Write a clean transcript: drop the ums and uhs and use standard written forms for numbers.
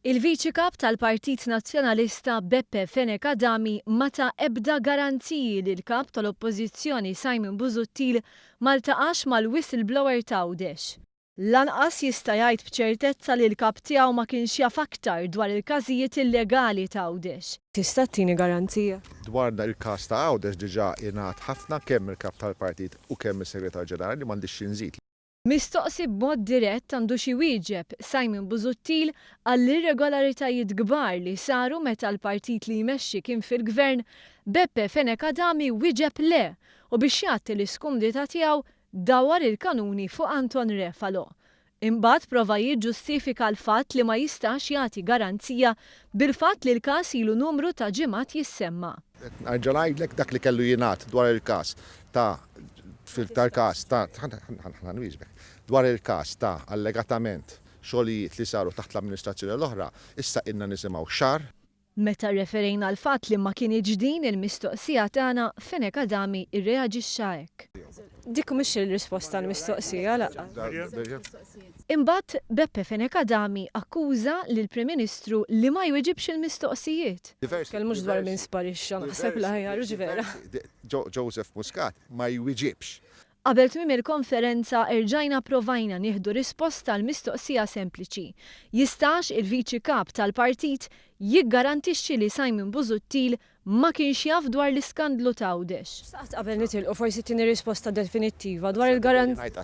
Il-Viċi kap tal-Partit Nazzjonalista Beppe Fenech Adami ma ta' ebda garanziji li l-kap tal-Oppożizzjoni Simon Busuttil ma ltaqax mal-whistleblower ta' Għawdex. Lanqas jista' jgħid b'ċertezza li l-kap tiegħu ma kienx jaf aktar dwar il-każijiet illegali ta' Għawdex. Tista' tini garanzija? Dwar il-każ ta' Għawdex diġà ingħat ħafna kemm il-kap tal-Partit u kemm is-Segretar Ġenerali m'għandix xi nżid. Mistoqsi b'mod dirett għandu xi wieġeb Simon Busuttil għall-irregolaritajiet kbar li saru meta l-partit li jmexxi kien fil-gvern, Beppe Fenech Adami wieġeb le u biex jagħti l-iskumdita tiegħu dawar il-kanuni fuq Anton Refalo. Imbagħad prova jiġġustifika l-fatt li ma jistax jagħti garanzija bil-fatt li l-każ ilu numru ta' ġimgħat jissemma. Nerġa' ngħidlek dak li kellu jingħad dwar il-każ ta' dwar il-każ ta' allegatament xogħlijiet li saru taħt l-amministrazzjoni l-oħra, issa inna nisimgħu xahar. Meta referejna l-fatt li ma kienx din il-mistoqsija tagħna, Fenech Adami irreaġixxa hekk. Dik mhix il-risposta l-mistoqsija laqgħa. Imbagħad Beppe Fenech Adami akkuża lill-Prim Ministru li ma jweġibx il-mistoqsijiet. Kell mhux dwar min sparixxa naħseb li ħajjar vera. Joseph Muscat ma jwieġibx. Qabel tmiem il-konferenza irġajna provajna nieħdu risposta l mistoqsija sempliċi. Jistax il-Viċi kap tal-Partit jiggarantixxi li Simon Busuttil ma kienx jaf dwar l-iskandlu ta' Għawdex. Saqt qabel nitilqu forsi tieni risposta definittiva dwar il-garanzija.